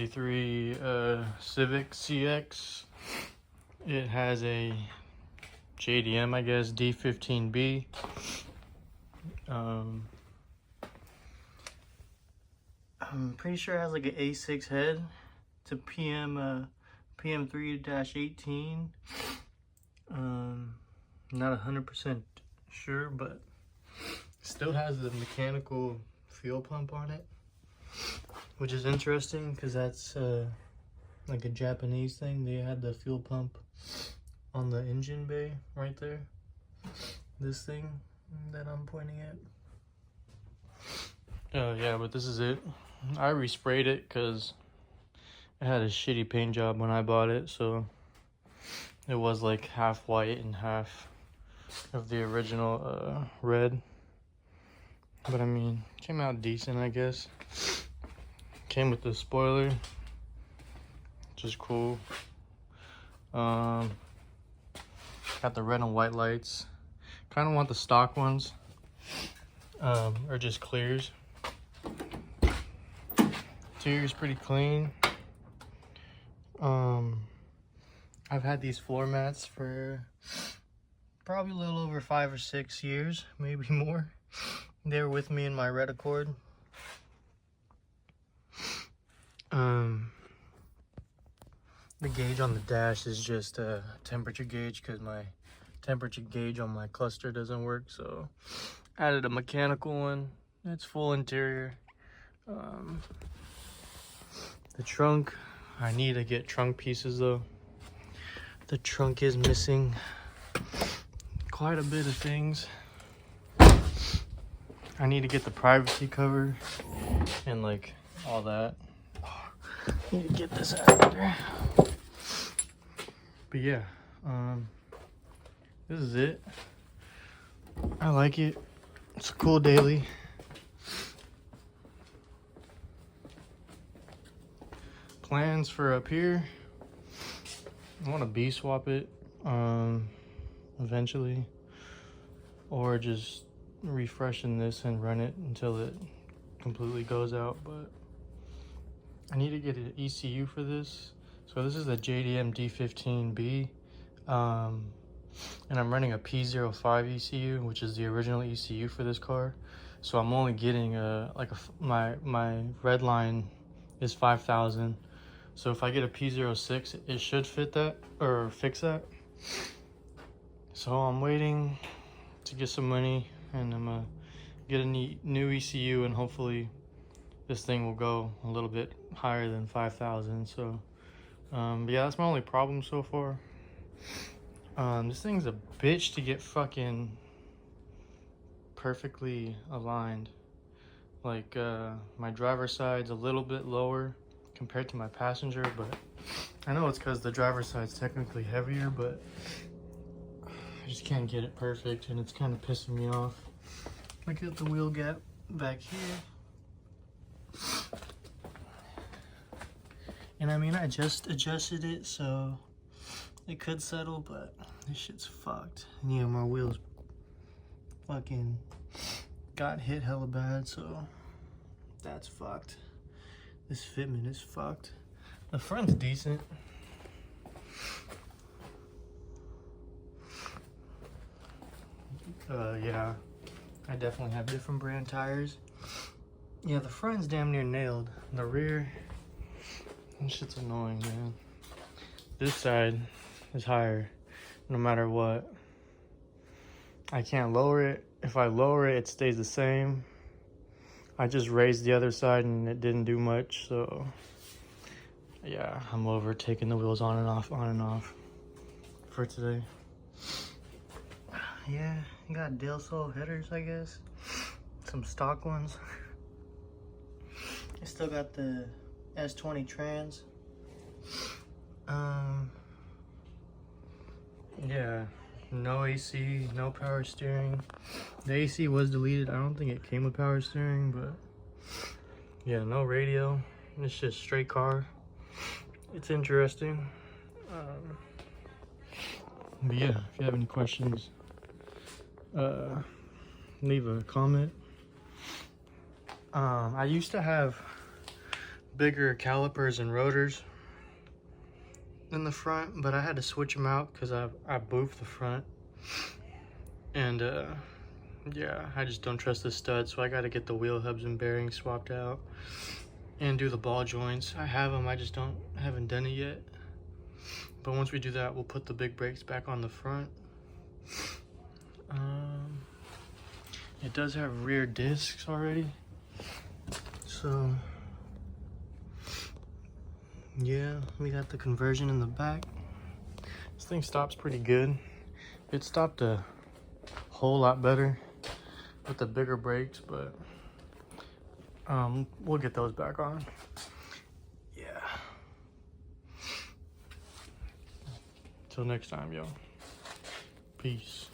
2023 Civic CX. It has a JDM, I guess, D15B. I'm pretty sure it has like an A6 head. It's a PM3-18. Not 100% sure, but still has the mechanical fuel pump on it, which is interesting because that's like a Japanese thing. They had the fuel pump on the engine bay right there. This thing that I'm pointing at. Yeah, but this is it. I resprayed it because it had a shitty paint job when I bought it, so it was like half white and half of the original red. But I mean, came out decent, I guess. Came with the spoiler, which is cool. Got the red and white lights. Kind of want the stock ones, or just clears. Interior's pretty clean. I've had these floor mats for probably a little over 5 or 6 years, maybe more. They were with me in my Red Accord. The gauge on the dash is just a temperature gauge because my temperature gauge on my cluster doesn't work, so added a mechanical one. It's full interior. The trunk, I need to get trunk pieces though. The trunk is missing quite a bit of things. I need to get the privacy cover and like all that. Need to get this out of there. But yeah, this is it. I like it. It's a cool daily. Plans for up here. I want to B swap it eventually, or just refreshen this and run it until it completely goes out. But I need to get an ECU for this. So this is a JDM D15B, and I'm running a P05 ECU, which is the original ECU for this car. So I'm only getting my red line is 5,000. So if I get a P06, it should fit that or fix that. So I'm waiting to get some money, and I'm gonna get a new ECU, and hopefully this thing will go a little bit higher than 5,000. So but yeah, that's my only problem so far. This thing's a bitch to get fucking perfectly aligned. Like my driver's side's a little bit lower compared to my passenger, but I know it's because the driver's side's technically heavier, but I just can't get it perfect, and it's kind of pissing me off. Look at the wheel gap back here. And I mean, I just adjusted it, so it could settle, but this shit's fucked. And yeah, my wheels fucking got hit hella bad, so that's fucked. This fitment is fucked. The front's decent. Yeah, I definitely have different brand tires. Yeah, the front's damn near nailed. The rear, this shit's annoying, man. This side is higher no matter what. I can't lower it. If I lower it, it stays the same. I just raised the other side and it didn't do much, so yeah, I'm over taking the wheels on and off for today. Yeah, you got Del Sol headers, I guess. Some stock ones. I still got the S20 trans. Yeah, no AC, no power steering. The AC was deleted. I don't think it came with power steering, but yeah, no radio. It's just straight car. It's interesting. But yeah, if you have any questions, leave a comment. I used to have bigger calipers and rotors in the front, but I had to switch them out because I boofed the front. And yeah, I just don't trust the stud, so I got to get the wheel hubs and bearings swapped out and do the ball joints. I have them, I just haven't done it yet. But once we do that, we'll put the big brakes back on the front. It does have rear discs already, so yeah, we got the conversion in the back. This thing stops pretty good. It stopped a whole lot better with the bigger brakes, but we'll get those back on. Yeah. Till next time, yo. Peace.